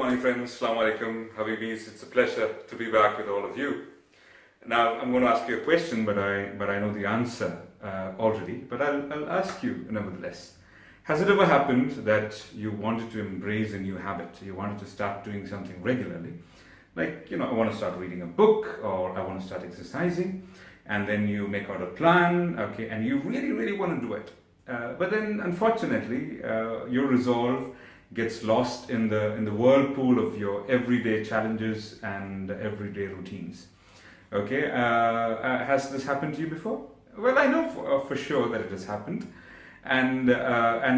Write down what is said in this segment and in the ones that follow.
morning friends, Assalamu alaikum, Habibis. It's a pleasure to be back with all of you. Now I'm going to ask you a question, but I know the answer already, but I'll ask you nevertheless. Has it ever happened that you wanted to embrace a new habit? You wanted to start doing something regularly? Like, I want to start reading a book, or I want to start exercising, and then you make out a plan, okay, and you really want to do it. But then unfortunately, your resolve gets lost in the whirlpool of your everyday challenges and everyday routines. Okay, has this happened to you before? Well, I know for sure that it has happened, and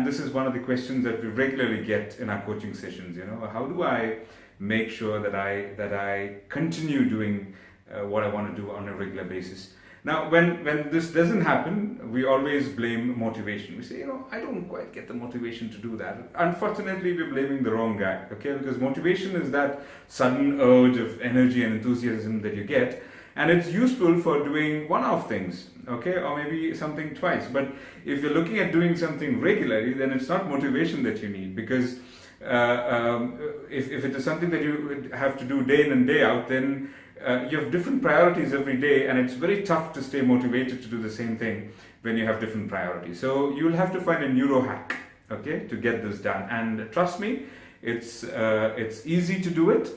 this is one of the questions that we regularly get in our coaching sessions. How do I make sure that I continue doing what I want to do on a regular basis? Now, when this doesn't happen, we always blame motivation. We say, I don't quite get the motivation to do that. Unfortunately, we're blaming the wrong guy, okay? Because motivation is that sudden urge of energy and enthusiasm that you get, and it's useful for doing one-off things, okay? Or maybe something twice. But if you're looking at doing something regularly, then it's not motivation that you need, because if it is something that you have to do day in and day out, then you have different priorities every day, and it's very tough to stay motivated to do the same thing when you have different priorities. So you'll have to find a neuro hack, okay, to get this done. And trust me, it's easy to do it,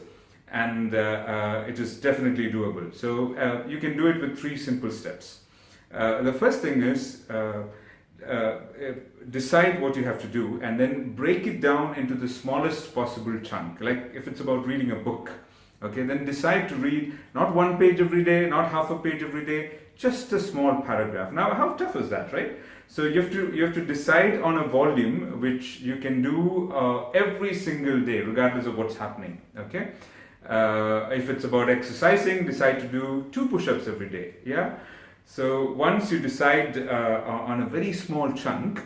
and it is definitely doable. So you can do it with 3 simple steps. The first thing is decide what you have to do, and then break it down into the smallest possible chunk. Like if it's about reading a book, okay, then decide to read not 1 page every day, not half a page every day, just a small paragraph. Now, how tough is that, right? So you have to decide on a volume which you can do every single day, regardless of what's happening. Okay, if it's about exercising, decide to do 2 push-ups every day. Yeah. So once you decide on a very small chunk,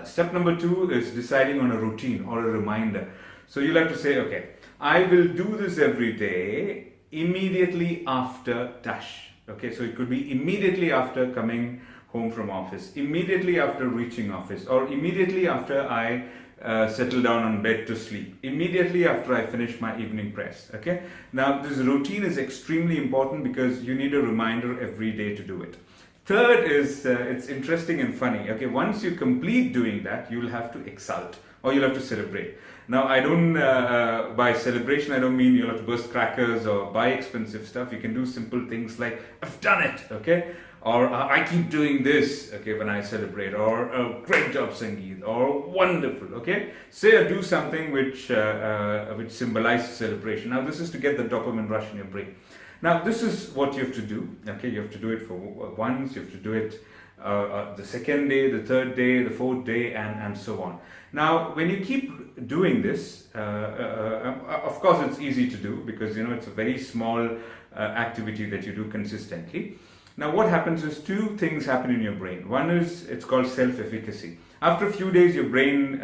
step number 2 is deciding on a routine or a reminder. So you'll have to say, okay, I will do this every day immediately after dash. Okay, so it could be immediately after coming home from office, immediately after reaching office, or immediately after I settle down on bed to sleep, immediately after I finish my evening press. Okay, now this routine is extremely important because you need a reminder every day to do it. Third is, it's interesting and funny. Okay, once you complete doing that, you'll have to exult, or you'll have to celebrate. Now, I don't, by celebration, I don't mean you'll have to burst crackers or buy expensive stuff. You can do simple things like, I've done it, okay? Or I keep doing this, okay, when I celebrate. Or great job, Sangeet. Or wonderful, okay? Say or do something which symbolizes celebration. Now, this is to get the dopamine rush in your brain. Now, this is what you have to do, okay? You have to do it for once, you have to do it the second day, the third day, the fourth day, and so on. Now, when you keep doing this, of course it's easy to do because it's a very small activity that you do consistently. Now, what happens is 2 things happen in your brain. One is, it's called self-efficacy. After a few days, your brain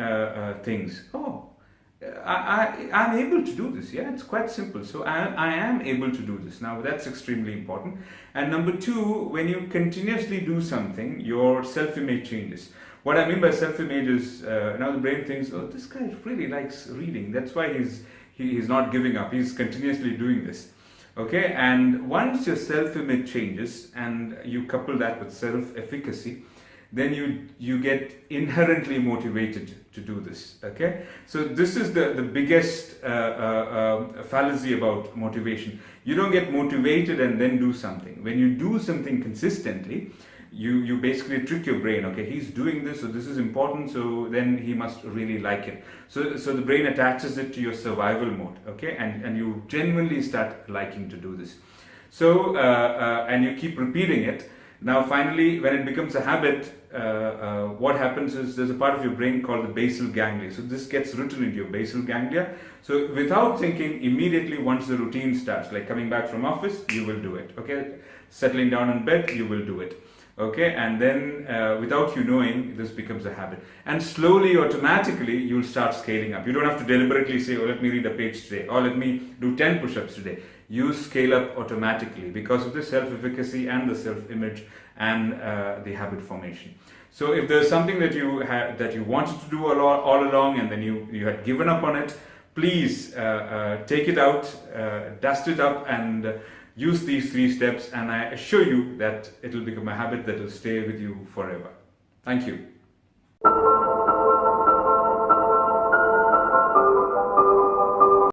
thinks, oh, I'm able to do this. Yeah, it's quite simple. So I am able to do this. Now, that's extremely important. And number 2, when you continuously do something, your self-image changes. What I mean by self-image is, now the brain thinks, oh, this guy really likes reading. That's why he's not giving up. He's continuously doing this. Okay, and once your self-image changes and you couple that with self-efficacy, then you get inherently motivated to do this. Okay, so this is the biggest fallacy about motivation. You don't get motivated and then do something. When you do something consistently, you basically trick your brain. Okay, he's doing this, so this is important, so then he must really like it. So the brain attaches it to your survival mode. Okay, and you genuinely start liking to do this. So and you keep repeating it. Now, finally, when it becomes a habit, what happens is there's a part of your brain called the basal ganglia. So this gets written into your basal ganglia. So without thinking, immediately once the routine starts, like coming back from office, you will do it. Okay, settling down in bed, you will do it. Okay, and then without you knowing, this becomes a habit. And slowly, automatically, you'll start scaling up. You don't have to deliberately say, oh, let me read a page today, or let me do 10 push-ups today. You scale up automatically because of the self-efficacy and the self-image and the habit formation. So if there's something that you wanted to do all along and then you had given up on it, please take it out, dust it up, and use these 3 steps, and I assure you that it will become a habit that will stay with you forever. Thank you.